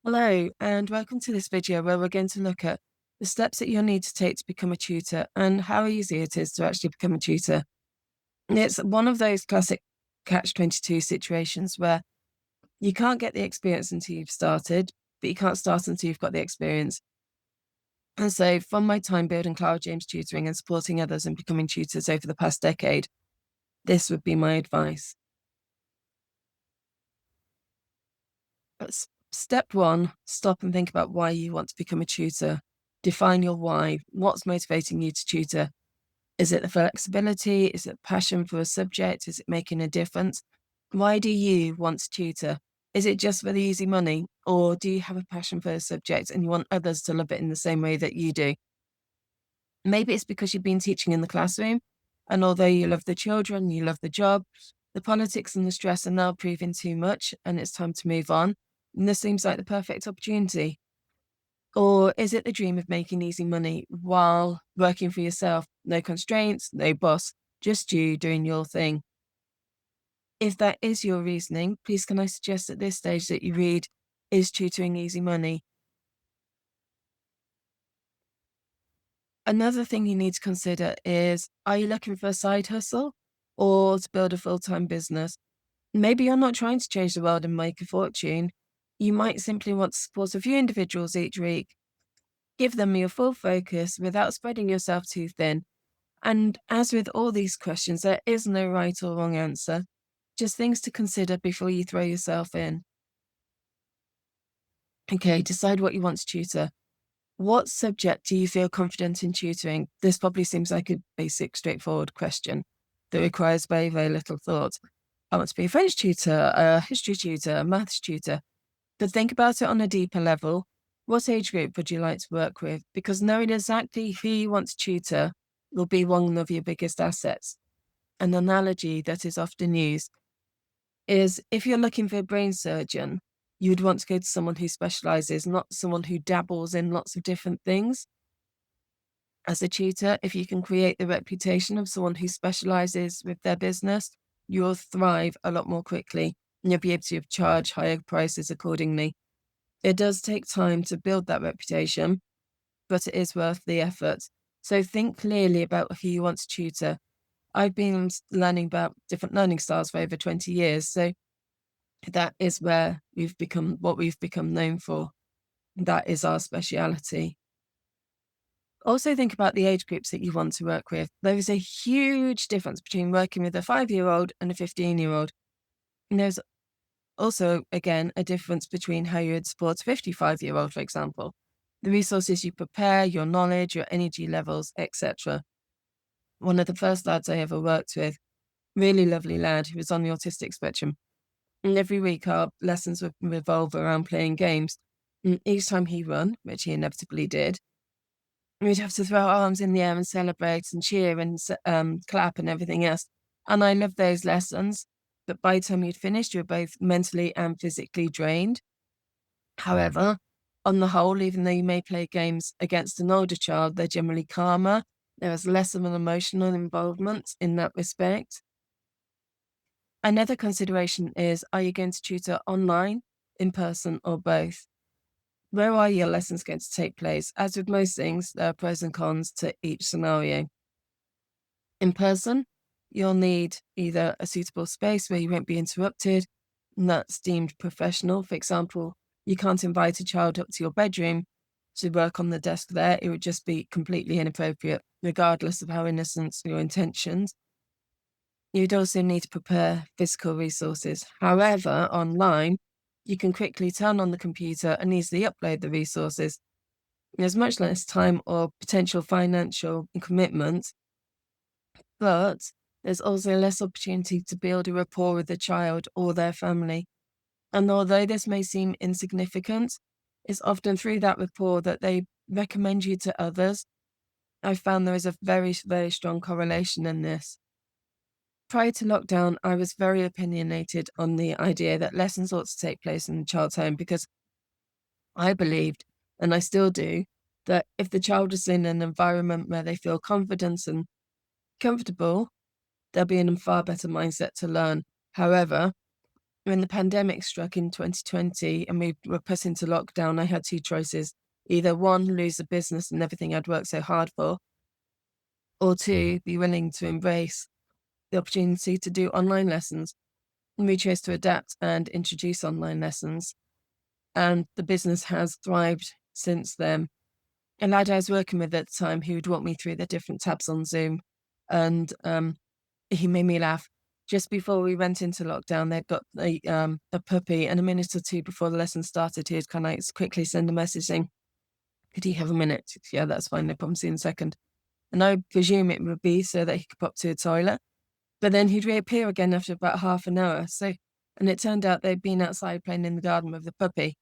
Hello, and welcome to this video where we're going to look at the steps that you'll need to take to become a tutor and how easy it is to actually become a tutor. And it's one of those classic catch-22 situations where you can't get the experience until you've started, but you can't start until you've got the experience. And so, from my time building Clara James tutoring and supporting others in becoming tutors over the past decade, this would be my advice. Step one, stop and think about why you want to become a tutor. Define your why. What's motivating you to tutor? Is it the flexibility? Is it passion for a subject? Is it making a difference? Why do you want to tutor? Is it just for the easy money? Or do you have a passion for a subject and you want others to love it in the same way that you do? Maybe it's because you've been teaching in the classroom, and although you love the children, you love the job, the politics and the stress are now proving too much and it's time to move on. And this seems like the perfect opportunity. Or is it the dream of making easy money while working for yourself? No constraints, no boss, just you doing your thing. If that is your reasoning, please can I suggest at this stage that you read Is Tutoring Easy Money? Another thing you need to consider is, are you looking for a side hustle or to build a full-time business? Maybe you're not trying to change the world and make a fortune. You might simply want to support a few individuals each week. Give them your full focus without spreading yourself too thin. And as with all these questions, there is no right or wrong answer, just things to consider before you throw yourself in. Okay, decide what you want to tutor. What subject do you feel confident in tutoring? This probably seems like a basic, straightforward question that requires very, very little thought. I want to be a French tutor, a history tutor, a maths tutor. But think about it on a deeper level. What age group would you like to work with? Because knowing exactly who you want to tutor will be one of your biggest assets. An analogy that is often used is if you're looking for a brain surgeon, you would want to go to someone who specializes, not someone who dabbles in lots of different things. As a tutor, if you can create the reputation of someone who specializes with their business, you'll thrive a lot more quickly and you'll be able to charge higher prices accordingly. It does take time to build that reputation, but it is worth the effort. So think clearly about who you want to tutor. I've been learning about different learning styles for over 20 years. So that is where we've become known for. That is our speciality. Also think about the age groups that you want to work with. There is a huge difference between working with a 5-year-old and a 15-year-old. And there's also, again, a difference between how you would support a 55-year-old, for example. The resources you prepare, your knowledge, your energy levels, etc. One of the first lads I ever worked with, really lovely lad who was on the autistic spectrum. And every week our lessons would revolve around playing games. And each time he won, which he inevitably did, we'd have to throw our arms in the air and celebrate and cheer and clap and everything else. And I loved those lessons. But by the time you'd finished, you were both mentally and physically drained. However, on the whole, even though you may play games against an older child, they're generally calmer. There is less of an emotional involvement in that respect. Another consideration is, are you going to tutor online, in person, or both? Where are your lessons going to take place? As with most things, there are pros and cons to each scenario. In person, you'll need either a suitable space where you won't be interrupted, and that's deemed professional. For example, you can't invite a child up to your bedroom to work on the desk there. It would just be completely inappropriate, regardless of how innocent your intentions. You'd also need to prepare physical resources. However, online, you can quickly turn on the computer and easily upload the resources. There's much less time or potential financial commitment, but there's also less opportunity to build a rapport with the child or their family. And although this may seem insignificant, it's often through that rapport that they recommend you to others. I found there is a very, very strong correlation in this. Prior to lockdown, I was very opinionated on the idea that lessons ought to take place in the child's home because I believed, and I still do, that if the child is in an environment where they feel confident and comfortable, they'll be in a far better mindset to learn. However, When the pandemic struck in 2020 and we were put into lockdown, I had two choices. Either one, lose the business and everything I'd worked so hard for, or two, be willing to embrace the opportunity to do online lessons. And we chose to adapt and introduce online lessons. And the business has thrived since then. A lad I was working with at the time, he would walk me through the different tabs on Zoom. And he made me laugh. Just before we went into lockdown, they'd got a puppy, and a minute or two before the lesson started, he'd kind of like quickly send a message saying, "Could you have a minute?" Yeah, that's fine, no problem, see you in a second. And I presume it would be so that he could pop to a toilet. But then he'd reappear again after about half an hour. And it turned out they'd been outside playing in the garden with the puppy.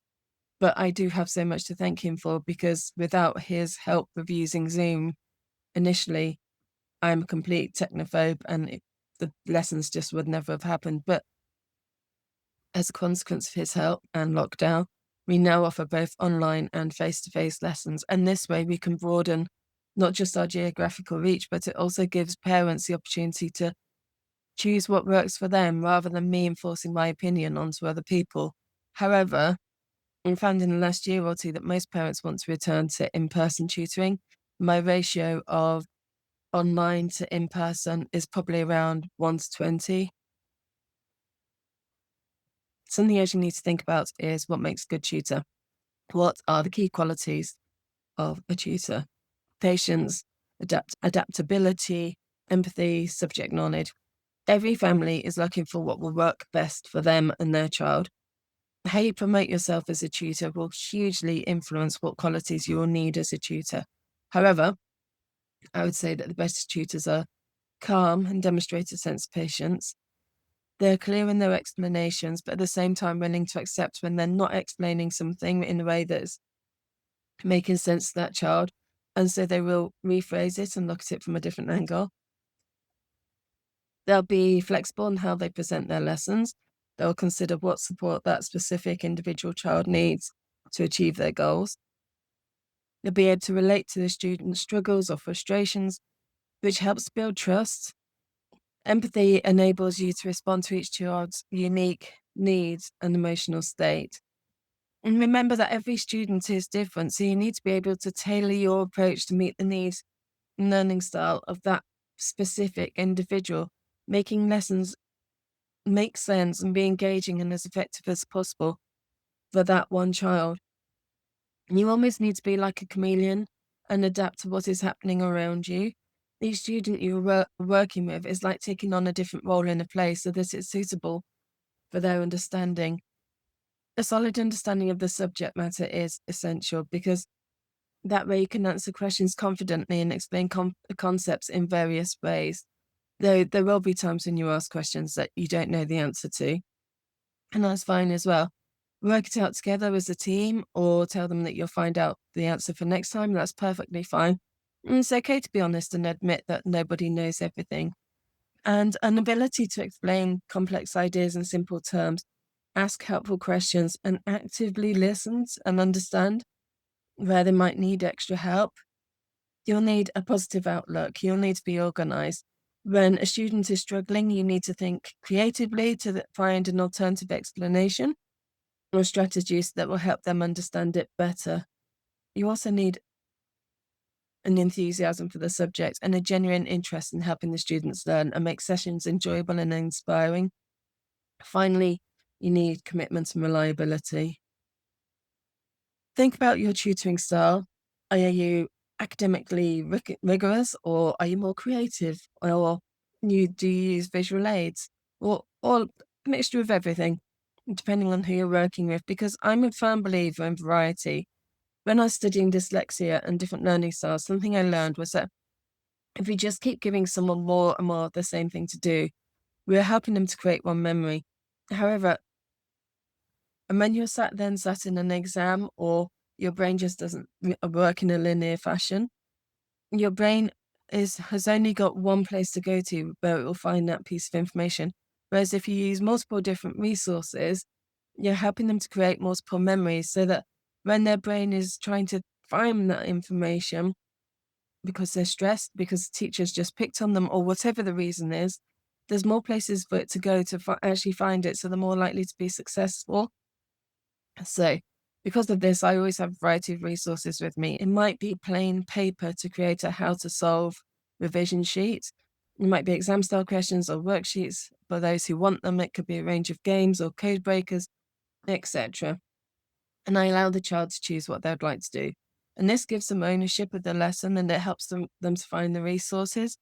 But I do have so much to thank him for, because without his help with using Zoom initially, I'm a complete technophobe and the lessons just would never have happened. But as a consequence of his help and lockdown, we now offer both online and face-to-face lessons. And this way we can broaden not just our geographical reach, but it also gives parents the opportunity to choose what works for them rather than me enforcing my opinion onto other people. However, I found in the last year or two that most parents want to return to in-person tutoring. My ratio of online to in-person is probably around 1 to 20. Something else you need to think about is what makes a good tutor. What are the key qualities of a tutor? Patience, adaptability, empathy, subject knowledge. Every family is looking for what will work best for them and their child. How you promote yourself as a tutor will hugely influence what qualities you will need as a tutor. However, I would say that the best tutors are calm and demonstrate a sense of patience. They're clear in their explanations, but at the same time willing to accept when they're not explaining something in a way that's making sense to that child. And so they will rephrase it and look at it from a different angle. They'll be flexible in how they present their lessons. They'll consider what support that specific individual child needs to achieve their goals. They'll be able to relate to the student's struggles or frustrations, which helps build trust. Empathy enables you to respond to each child's unique needs and emotional state. And remember that every student is different, so you need to be able to tailor your approach to meet the needs and learning style of that specific individual, making lessons make sense and be engaging and as effective as possible for that one child. And you almost need to be like a chameleon and adapt to what is happening around you. Each student you're working with is like taking on a different role in a play so that it's suitable for their understanding. A solid understanding of the subject matter is essential, because that way you can answer questions confidently and explain concepts in various ways. Though there will be times when you ask questions that you don't know the answer to, and that's fine as well. Work it out together as a team, or tell them that you'll find out the answer for next time. That's perfectly fine. And it's okay to be honest and admit that nobody knows everything. And an ability to explain complex ideas in simple terms, ask helpful questions, and actively listen and understand where they might need extra help. You'll need a positive outlook. You'll need to be organized. When a student is struggling, you need to think creatively to find an alternative explanation or strategies that will help them understand it better. You also need an enthusiasm for the subject and a genuine interest in helping the students learn and make sessions enjoyable and inspiring. Finally, you need commitment and reliability. Think about your tutoring style. Are you academically rigorous, or are you more creative, or do you use visual aids, or a mixture of everything, depending on who you're working with? Because I'm a firm believer in variety. When I was studying dyslexia and different learning styles, something I learned was that if we just keep giving someone more and more of the same thing to do, we're helping them to create one memory. However, and when you're sat in an exam, or your brain just doesn't work in a linear fashion, your brain has only got one place to go to where it will find that piece of information. Whereas if you use multiple different resources, you're helping them to create multiple memories, so that when their brain is trying to find that information because they're stressed, because the teacher's just picked on them, or whatever the reason is, there's more places for it to go to actually find it, so they're more likely to be successful. So, because of this, I always have a variety of resources with me. It might be plain paper to create a how to solve revision sheet. It might be exam style questions or worksheets for those who want them. It could be a range of games or code breakers, etc. And I allow the child to choose what they'd like to do. And this gives them ownership of the lesson, and it helps them to find the resources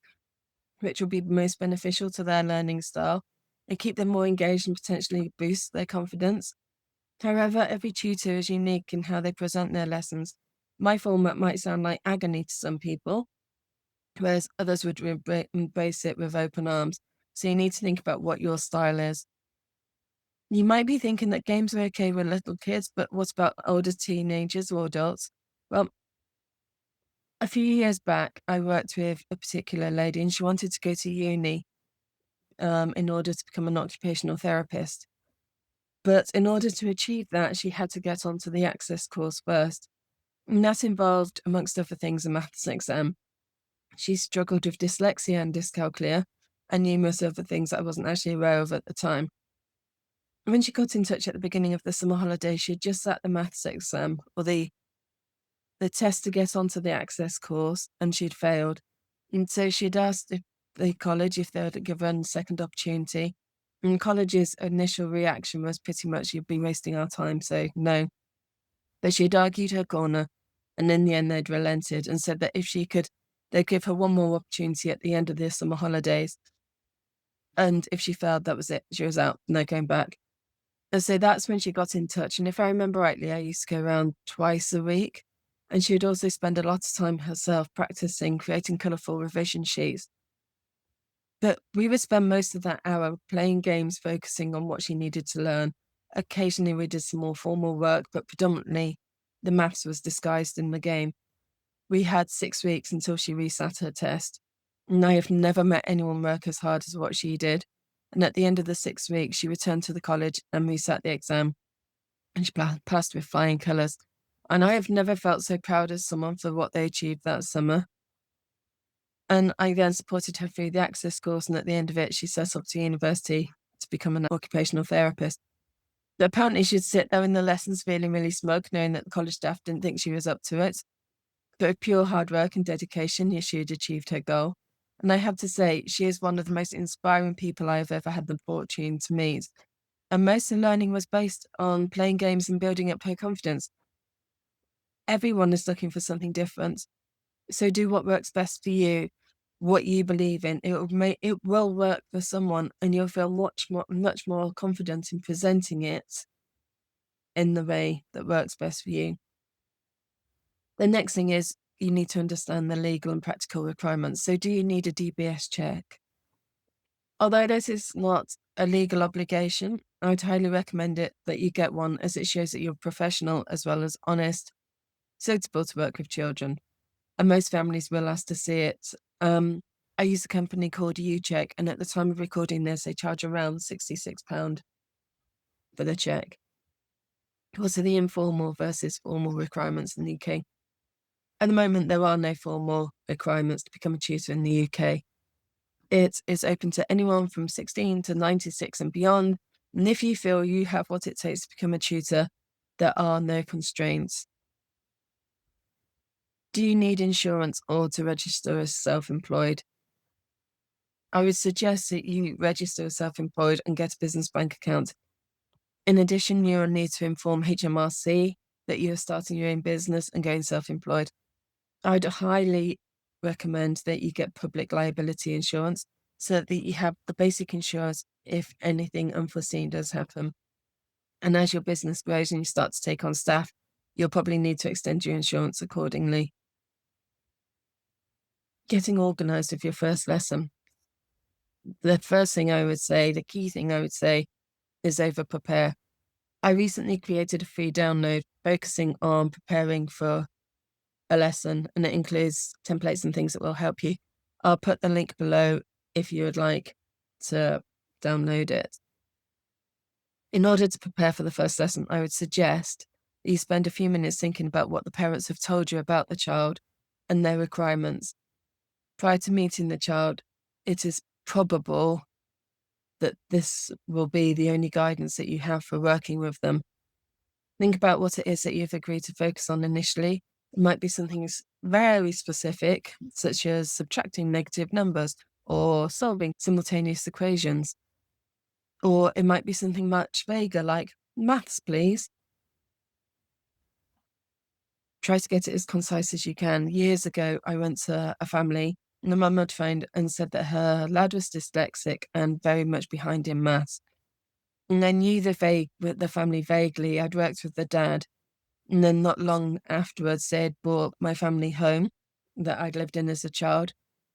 which will be most beneficial to their learning style and keep them more engaged and potentially boost their confidence. However, every tutor is unique in how they present their lessons. My format might sound like agony to some people, whereas others would embrace it with open arms. So you need to think about what your style is. You might be thinking that games are okay with little kids, but what about older teenagers or adults? Well, a few years back, I worked with a particular lady and she wanted to go to uni in order to become an occupational therapist. But in order to achieve that, she had to get onto the access course first. And that involved, amongst other things, a maths exam. She struggled with dyslexia and dyscalculia and numerous other things that I wasn't actually aware of at the time. When she got in touch at the beginning of the summer holiday, she'd just sat the maths exam or the test to get onto the access course, and she'd failed. And so she'd asked if the college if they would give her a second opportunity. And college's initial reaction was pretty much, "You'd be wasting our time, so no." But she'd argued her corner, and in the end they'd relented and said that if she could, they'd give her one more opportunity at the end of the summer holidays. And if she failed, that was it. She was out, no going back. And so that's when she got in touch. And if I remember rightly, I used to go around twice a week. And she would also spend a lot of time herself practicing, creating colourful revision sheets. But we would spend most of that hour playing games, focusing on what she needed to learn. Occasionally we did some more formal work, but predominantly the maths was disguised in the game. We had 6 weeks until she resat her test. And I have never met anyone work as hard as what she did. And at the end of the 6 weeks, she returned to the college and resat the exam. And she passed with flying colours. And I have never felt so proud as someone for what they achieved that summer. And I then supported her through the access course, and at the end of it, she set up to university to become an occupational therapist. But apparently she'd sit there in the lessons feeling really smug, knowing that the college staff didn't think she was up to it. But with pure hard work and dedication, she had achieved her goal. And I have to say, she is one of the most inspiring people I have ever had the fortune to meet. And most of the learning was based on playing games and building up her confidence. Everyone is looking for something different. So do what works best for you, what you believe in. It will work for someone, and you'll feel much more confident in presenting it in the way that works best for you. The next thing is you need to understand the legal and practical requirements. So do you need a DBS check? Although this is not a legal obligation, I would highly recommend it that you get one, as it shows that you're professional as well as honest, suitable to work with children. And most families will ask to see it. I use a company called UCheck, and at the time of recording this, they charge around £66 for the check. What are the informal versus formal requirements in the UK? At the moment, there are no formal requirements to become a tutor in the UK. It is open to anyone from 16 to 96 and beyond. And if you feel you have what it takes to become a tutor, there are no constraints. Do you need insurance or to register as self-employed? I would suggest that you register as self-employed and get a business bank account. In addition, you will need to inform HMRC that you are starting your own business and going self-employed. I'd highly recommend that you get public liability insurance so that you have the basic insurance if anything unforeseen does happen. And as your business grows and you start to take on staff, you'll probably need to extend your insurance accordingly. Getting organised with your first lesson. The first thing I would say, the key thing I would say, is over-prepare. I recently created a free download focusing on preparing for a lesson, and it includes templates and things that will help you. I'll put the link below if you would like to download it. In order to prepare for the first lesson, I would suggest that you spend a few minutes thinking about what the parents have told you about the child and their requirements. Prior to meeting the child, it is probable that this will be the only guidance that you have for working with them. Think about what it is that you've agreed to focus on initially. It might be something very specific, such as subtracting negative numbers or solving simultaneous equations. Or it might be something much vaguer, like maths, please. Try to get it as concise as you can. Years ago, I went to a family, and the mum had phoned and said that her lad was dyslexic and very much behind in maths. And I knew the family vaguely. I'd worked with the dad. And then not long afterwards, they had brought my family home that I'd lived in as a child.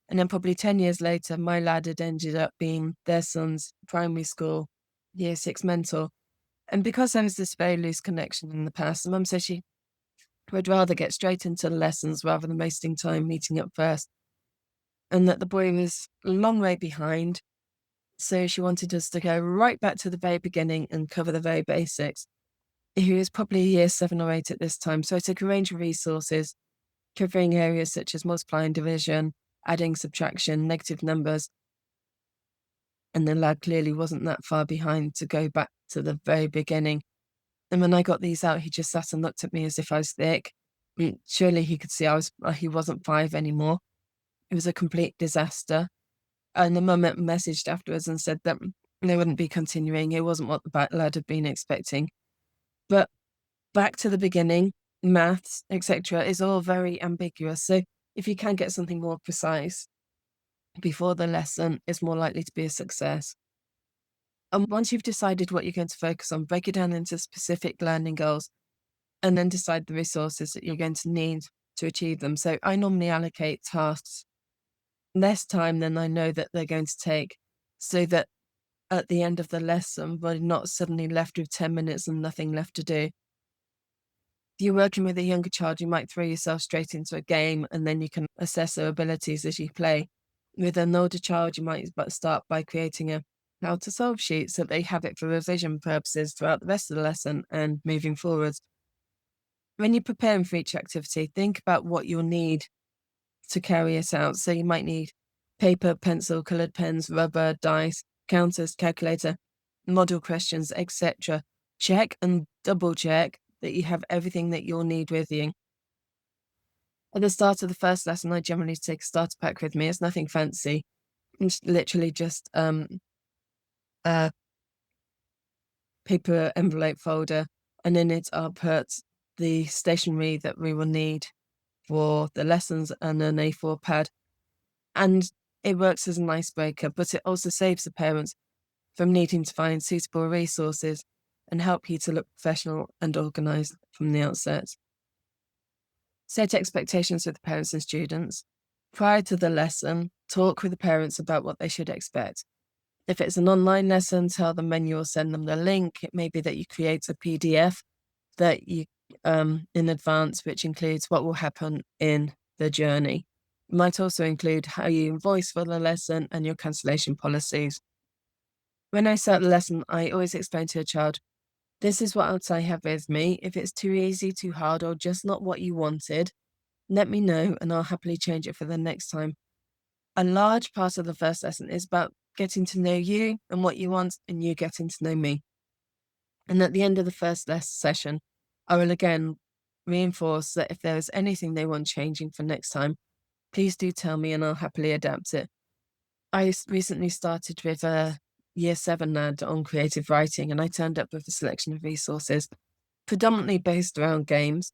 And then probably 10 years later, my lad had ended up being their son's primary school year 6 mentor. And because there was this very loose connection in the past, the mum said she would rather get straight into the lessons rather than wasting time meeting up first. And that the boy was a long way behind. So she wanted us to go right back to the very beginning and cover the very basics. He was probably year 7 or 8 at this time. So I took a range of resources covering areas such as multiplying, division, adding, subtraction, negative numbers. And the lad clearly wasn't that far behind to go back to the very beginning. And when I got these out, he just sat and looked at me as if I was thick. Surely he could see he wasn't 5 anymore. It was a complete disaster. And the mum messaged afterwards and said that they wouldn't be continuing. It wasn't what the lad had been expecting. But back to the beginning, maths, etc., is all very ambiguous. So if you can get something more precise before the lesson, it's more likely to be a success. And once you've decided what you're going to focus on, break it down into specific learning goals and then decide the resources that you're going to need to achieve them. So I normally allocate tasks less time than I know that they're going to take, so that at the end of the lesson, we're not suddenly left with 10 minutes and nothing left to do. If you're working with a younger child, you might throw yourself straight into a game and then you can assess their abilities as you play. With an older child, you might start by creating a how to solve sheet so they have it for revision purposes throughout the rest of the lesson and moving forwards. When you're preparing for each activity, think about what you'll need to carry it out. So you might need paper, pencil, coloured pens, rubber, dice, counters, calculator, model questions, etc. Check and double check that you have everything that you'll need with you. At the start of the first lesson, I generally take a starter pack with me. It's nothing fancy. It's literally just a paper envelope folder, and in it I'll put the stationery that we will need for the lessons and an A4 pad. And it works as an icebreaker, but it also saves the parents from needing to find suitable resources and help you to look professional and organised from the outset. Set expectations with the parents and students. Prior to the lesson, talk with the parents about what they should expect. If it's an online lesson, tell them when you'll send them the link. It may be that you create a PDF that you in advance, which includes what will happen in the journey. It might also include how you invoice for the lesson and your cancellation policies. When I start the lesson, I always explain to a child, this is what else I have with me. If it's too easy, too hard, or just not what you wanted, let me know and I'll happily change it for the next time. A large part of the first lesson is about getting to know you and what you want, and you getting to know me. And at the end of the first session, I will again reinforce that if there is anything they want changing for next time, please do tell me and I'll happily adapt it. I recently started with a year 7 lad on creative writing, and I turned up with a selection of resources, predominantly based around games.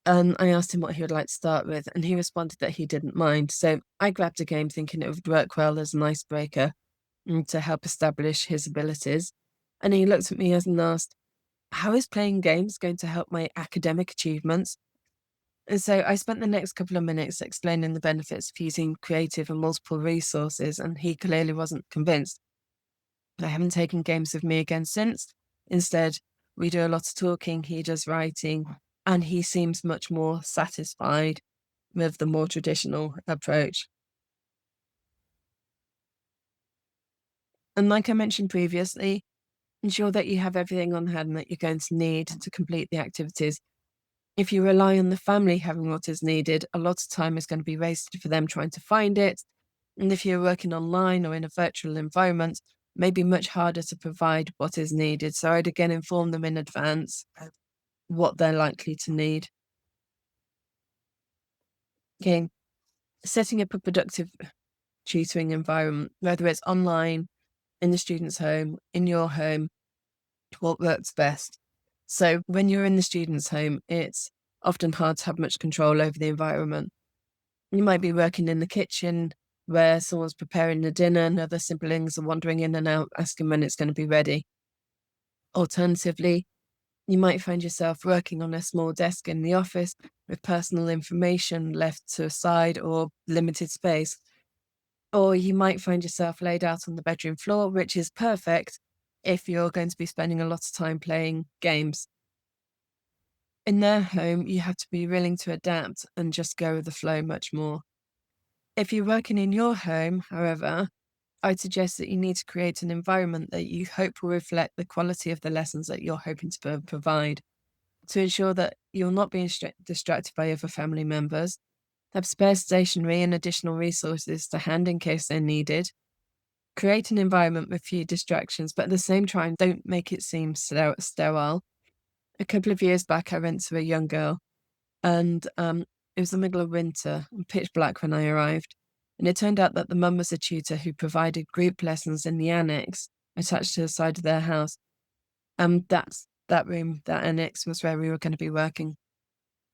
And I asked him what he would like to start with, and he responded that he didn't mind. So I grabbed a game thinking it would work well as an icebreaker to help establish his abilities. And he looked at me and asked, how is playing games going to help my academic achievements? And so I spent the next couple of minutes explaining the benefits of using creative and multiple resources, and he clearly wasn't convinced. I haven't taken games with me again since. Instead, we do a lot of talking, he does writing, and he seems much more satisfied with the more traditional approach. And like I mentioned previously, ensure that you have everything on hand that you're going to need to complete the activities. If you rely on the family having what is needed, a lot of time is going to be wasted for them trying to find it. And if you're working online or in a virtual environment, may be much harder to provide what is needed. So I'd again inform them in advance of what they're likely to need. Okay, setting up a productive tutoring environment, whether it's online, in the student's home, in your home, what works best. So when you're in the student's home, it's often hard to have much control over the environment. You might be working in the kitchen where someone's preparing the dinner and other siblings are wandering in and out, asking when it's going to be ready. Alternatively, you might find yourself working on a small desk in the office with personal information left to a side or limited space. Or you might find yourself laid out on the bedroom floor, which is perfect if you're going to be spending a lot of time playing games. In their home, you have to be willing to adapt and just go with the flow much more. If you're working in your home, however, I'd suggest that you need to create an environment that you hope will reflect the quality of the lessons that you're hoping to provide, to ensure that you're not being distracted by other family members. Have spare stationery and additional resources to hand in case they're needed. Create an environment with few distractions, but at the same time, don't make it seem sterile. A couple of years back, I went to a young girl, and it was the middle of winter, and pitch black when I arrived. And it turned out that the mum was a tutor who provided group lessons in the annex attached to the side of their house. That room, that annex, was where we were going to be working.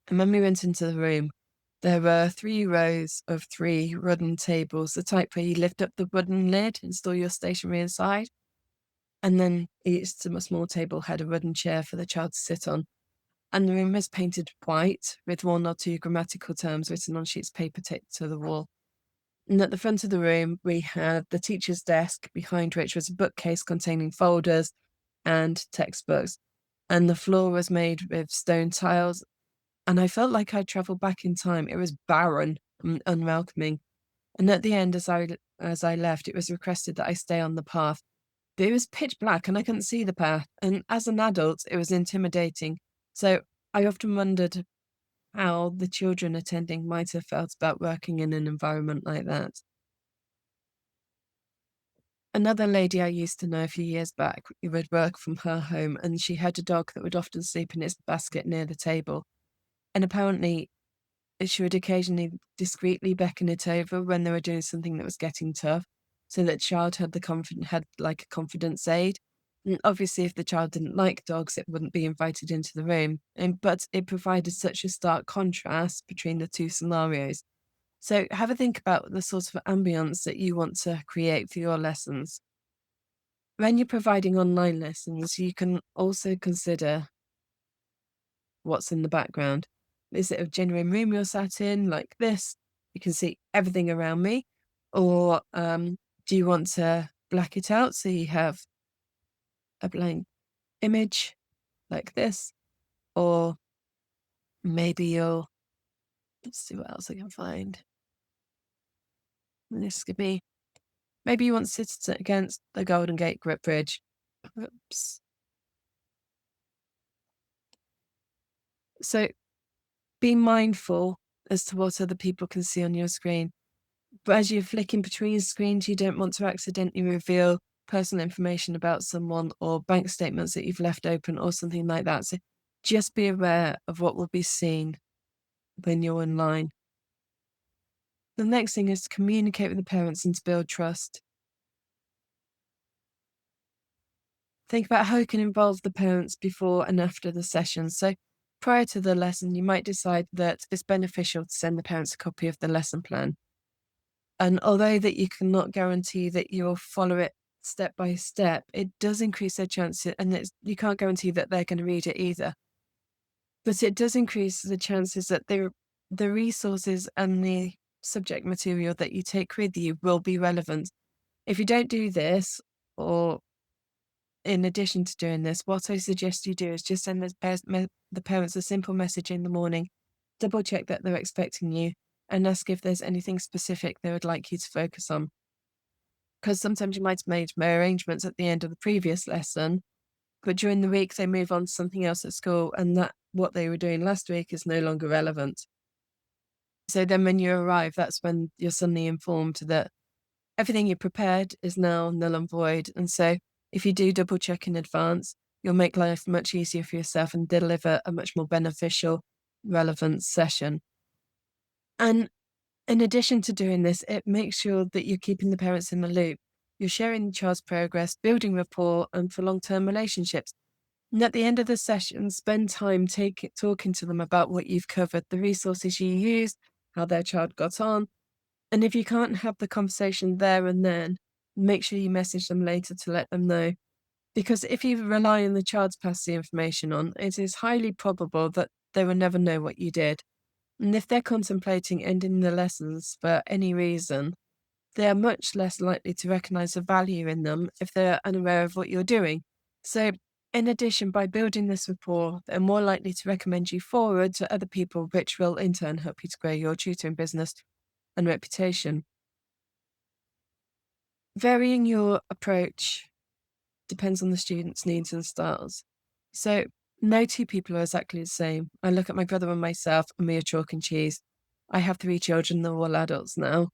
And when we went into the room, there were 3 rows of 3 wooden tables, the type where you lift up the wooden lid and store your stationery inside. And then each small table had a wooden chair for the child to sit on. And the room was painted white with 1 or 2 grammatical terms written on sheets of paper taped to the wall. And at the front of the room, we had the teacher's desk, behind which was a bookcase containing folders and textbooks. And the floor was made with stone tiles. And I felt like I'd travelled back in time. It was barren and unwelcoming. And at the end, as I left, it was requested that I stay on the path. But it was pitch black and I couldn't see the path. And as an adult, it was intimidating. So I often wondered how the children attending might have felt about working in an environment like that. Another lady I used to know a few years back would work from her home, and she had a dog that would often sleep in its basket near the table. And apparently, she would occasionally discreetly beckon it over when they were doing something that was getting tough, so that child had like a confidence aid. And obviously, if the child didn't like dogs, it wouldn't be invited into the room. But it provided such a stark contrast between the 2 scenarios. So have a think about the sort of ambience that you want to create for your lessons. When you're providing online lessons, you can also consider what's in the background. Is it a genuine room you're sat in like this? You can see everything around me. Or do you want to black it out so you have a blank image like this? Or maybe let's see what else I can find. This could be, maybe you want to sit against the Golden Gate Bridge. Oops. So be mindful as to what other people can see on your screen. But as you're flicking between screens, you don't want to accidentally reveal personal information about someone or bank statements that you've left open or something like that. So just be aware of what will be seen when you're online. The next thing is to communicate with the parents and to build trust. Think about how you can involve the parents before and after the session. So prior to the lesson, you might decide that it's beneficial to send the parents a copy of the lesson plan. And although that you cannot guarantee that you'll follow it step by step, it does increase their chances, and you can't guarantee that they're going to read it either. But it does increase the chances that the resources and the subject material that you take with you will be relevant. If you don't do this, or in addition to doing this, what I suggest you do is just send the parents a simple message in the morning, double check that they're expecting you, and ask if there's anything specific they would like you to focus on. Because sometimes you might have made arrangements at the end of the previous lesson, but during the week they move on to something else at school, and that what they were doing last week is no longer relevant. So then when you arrive, that's when you're suddenly informed that everything you prepared is now null and void. And so if you do double check in advance, you'll make life much easier for yourself and deliver a much more beneficial, relevant session. And in addition to doing this, it makes sure that you're keeping the parents in the loop. You're sharing the child's progress, building rapport, and for long-term relationships. And at the end of the session, spend time talking to them about what you've covered, the resources you used, how their child got on. And if you can't have the conversation there and then, make sure you message them later to let them know. Because if you rely on the child to pass the information on, it is highly probable that they will never know what you did. And if they're contemplating ending the lessons for any reason, they are much less likely to recognize the value in them if they're unaware of what you're doing. So, in addition, by building this rapport, they're more likely to recommend you forward to other people, which will in turn help you to grow your tutoring business and reputation. Varying your approach depends on the student's needs and styles. So, no two people are exactly the same. I look at my brother and myself, and we are chalk and cheese. I have 3 children, they're all adults now.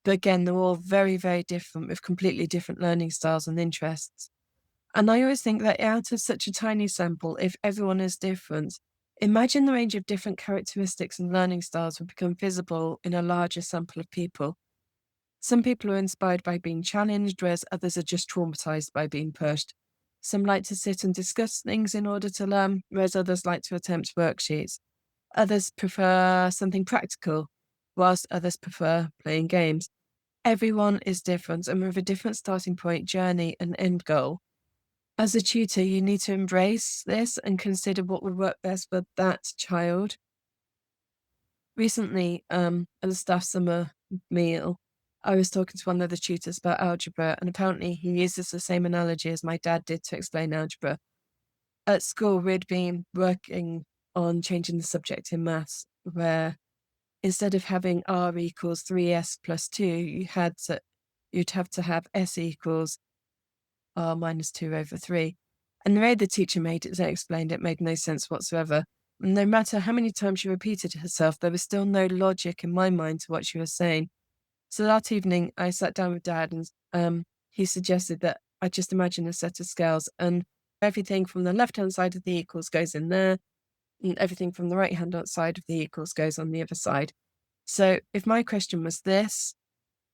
But again, they're all very, very different with completely different learning styles and interests. And I always think that out of such a tiny sample, if everyone is different, imagine the range of different characteristics and learning styles would become visible in a larger sample of people. Some people are inspired by being challenged, whereas others are just traumatized by being pushed. Some like to sit and discuss things in order to learn, whereas others like to attempt worksheets. Others prefer something practical, whilst others prefer playing games. Everyone is different and with a different starting point, journey, and end goal. As a tutor, you need to embrace this and consider what would work best for that child. Recently, at the staff summer meal, I was talking to one of the tutors about algebra, and apparently he uses the same analogy as my dad did to explain algebra. At school, we'd been working on changing the subject in maths, where instead of having r equals 3s plus 2, you'd have to have s equals r minus 2 over 3. And the way the teacher made it, explained it, made no sense whatsoever. And no matter how many times she repeated herself, there was still no logic in my mind to what she was saying. So that evening, I sat down with Dad, and he suggested that I just imagine a set of scales, and everything from the left-hand side of the equals goes in there, and everything from the right-hand side of the equals goes on the other side. So if my question was this,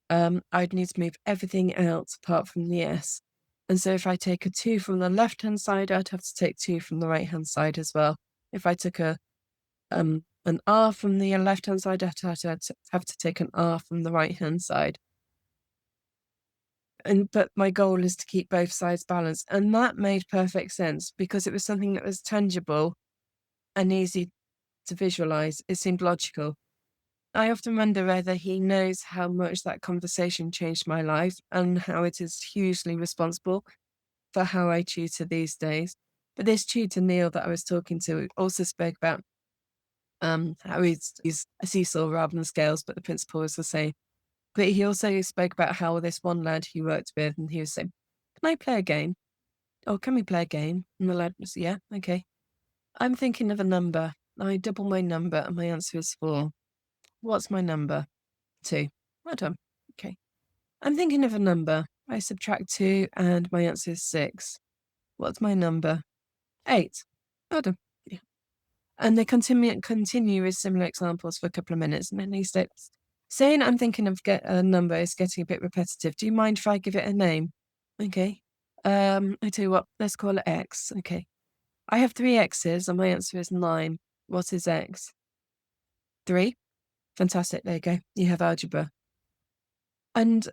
I'd need to move everything out apart from the S. And so if I take a 2 from the left-hand side, I'd have to take 2 from the right-hand side as well. If I took an R from the left-hand side, I'd have to take an R from the right-hand side. But my goal is to keep both sides balanced. And that made perfect sense because it was something that was tangible and easy to visualize. It seemed logical. I often wonder whether he knows how much that conversation changed my life and how it is hugely responsible for how I tutor these days. But this tutor, Neil, that I was talking to, also spoke about how he's a seesaw rather than scales, but the principle is the same. But he also spoke about how this one lad he worked with, and he was saying, "Can I play a game? Oh, can we play a game?" And the lad was, "Yeah, okay. I'm thinking of a number. I double my number, and my answer is 4. What's my number? 2. Well done. Okay. I'm thinking of a number. I subtract 2, and my answer is 6. What's my number? 8. Well done. Yeah. And they continue with similar examples for a couple of minutes, and then he said, "Saying I'm thinking of a number is getting a bit repetitive. Do you mind if I give it a name?" Okay. I tell you what, let's call it X. Okay. I have 3 X's, and my answer is 9. What is X? 3. Fantastic. There you go. You have algebra. And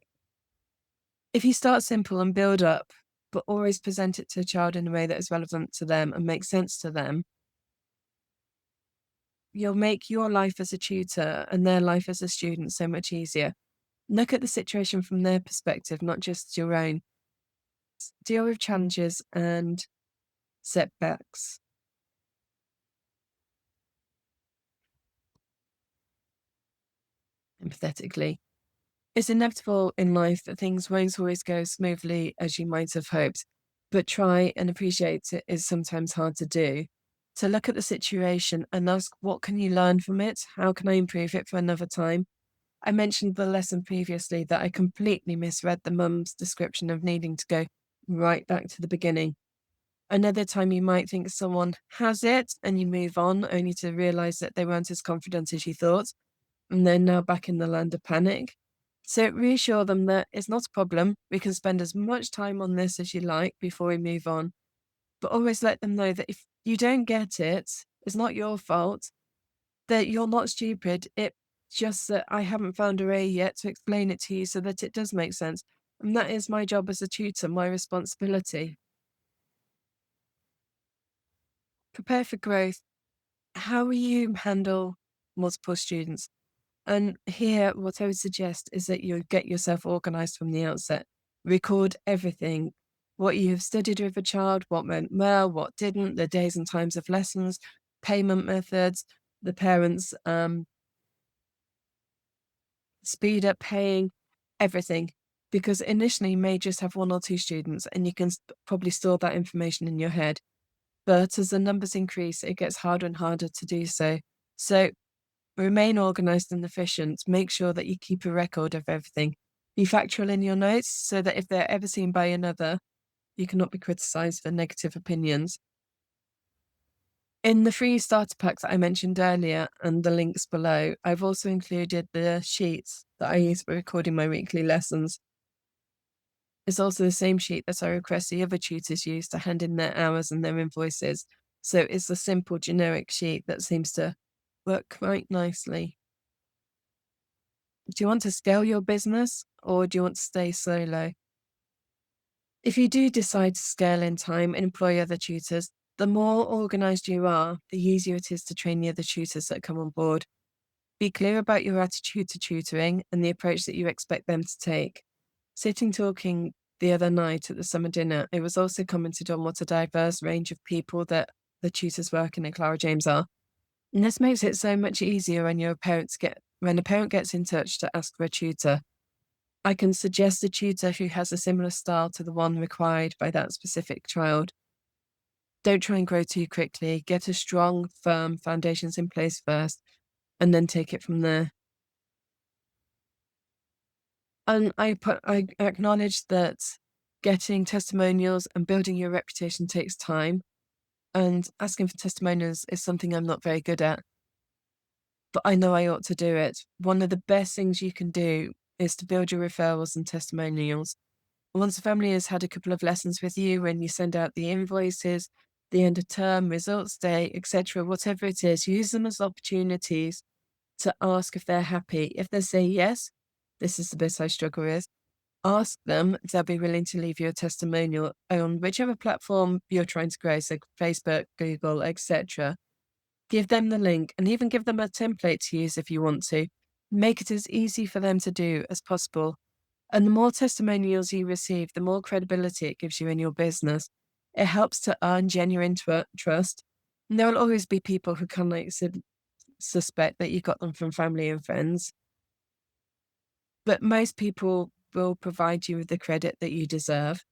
if you start simple and build up, but always present it to a child in a way that is relevant to them and makes sense to them, you'll make your life as a tutor and their life as a student so much easier. Look at the situation from their perspective, not just your own. Deal with challenges and setbacks empathetically. It's inevitable in life that things won't always go smoothly as you might have hoped, but try and appreciate it is sometimes hard to do. So look at the situation and ask, what can you learn from it? How can I improve it for another time? I mentioned the lesson previously that I completely misread the mum's description of needing to go right back to the beginning. Another time you might think someone has it and you move on only to realize that they weren't as confident as you thought, and they're now back in the land of panic. So reassure them that it's not a problem. We can spend as much time on this as you like before we move on. But always let them know that if you don't get it, it's not your fault, that you're not stupid. It's just that I haven't found a way yet to explain it to you so that it does make sense. And that is my job as a tutor, my responsibility. Prepare for growth. How will you handle multiple students? And here, what I would suggest is that you get yourself organized from the outset. Record everything, what you have studied with a child, what went well, what didn't, the days and times of lessons, payment methods, the parents' speed up paying, everything. Because initially, you may just have one or two students, and you can probably store that information in your head. But as the numbers increase, it gets harder and harder to do so. So remain organized and efficient. Make sure that you keep a record of everything. Be factual in your notes so that if they're ever seen by another, you cannot be criticized for negative opinions. In the free starter pack that I mentioned earlier and the links below, I've also included the sheets that I use for recording my weekly lessons. It's also the same sheet that I request the other tutors use to hand in their hours and their invoices. So it's a simple generic sheet that seems to work quite nicely. Do you want to scale your business or do you want to stay solo? If you do decide to scale in time and employ other tutors, the more organized you are, the easier it is to train the other tutors that come on board. Be clear about your attitude to tutoring and the approach that you expect them to take. Sitting talking the other night at the summer dinner, it was also commented on what a diverse range of people that the tutors working at Clara James are. And this makes it so much easier when a parent gets in touch to ask for a tutor. I can suggest a tutor who has a similar style to the one required by that specific child. Don't try and grow too quickly. Get a strong, firm foundations in place first, and then take it from there. And I acknowledge that getting testimonials and building your reputation takes time, and asking for testimonials is something I'm not very good at, but I know I ought to do it. One of the best things you can do is to build your referrals and testimonials. Once a family has had a couple of lessons with you, when you send out the invoices, the end of term, results day, etc., whatever it is, use them as opportunities to ask if they're happy. If they say yes, this is the bit I struggle with. Ask them if they'll be willing to leave you a testimonial on whichever platform you're trying to grow, so Facebook, Google, etc. Give them the link and even give them a template to use if you want to. Make it as easy for them to do as possible. And the more testimonials you receive, the more credibility it gives you in your business. It helps to earn genuine trust. And there will always be people who can suspect that you got them from family and friends. But most people will provide you with the credit that you deserve.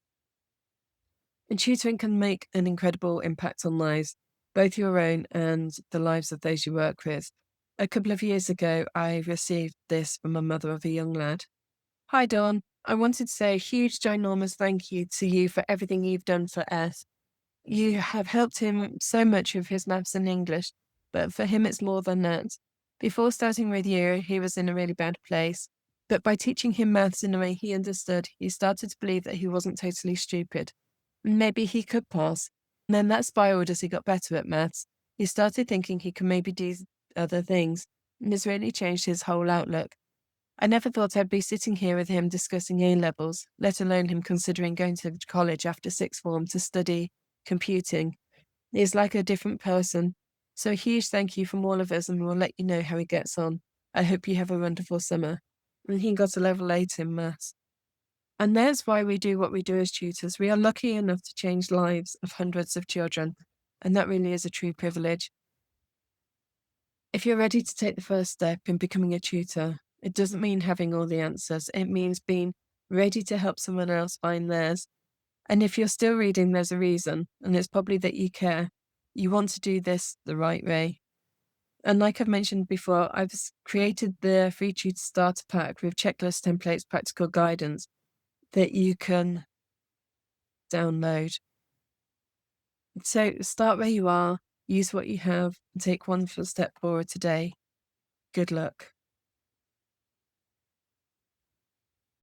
And tutoring can make an incredible impact on lives, both your own and the lives of those you work with. A couple of years ago, I received this from a mother of a young lad. Hi, Dawn. I wanted to say a huge, ginormous thank you to you for everything you've done for us. You have helped him so much with his maths and English, but for him, it's more than that. Before starting with you, he was in a really bad place. But by teaching him maths in a way he understood, he started to believe that he wasn't totally stupid. Maybe he could pass. And then that spiraled as he got better at maths. He started thinking he could maybe do other things, and it's really changed his whole outlook. I never thought I'd be sitting here with him discussing A levels, let alone him considering going to college after sixth form to study computing. He's like a different person. So a huge thank you from all of us, and we'll let you know how he gets on. I hope you have a wonderful summer. And he got a level 8 in maths. And that's why we do what we do as tutors. We are lucky enough to change lives of hundreds of children, and that really is a true privilege. If you're ready to take the first step in becoming a tutor, it doesn't mean having all the answers. It means being ready to help someone else find theirs. And if you're still reading, there's a reason, and it's probably that you care. You want to do this the right way. And like I've mentioned before, created the free tutor starter pack with checklist templates, practical guidance that you can download. So start where you are, use what you have, and take one full step forward today. Good luck.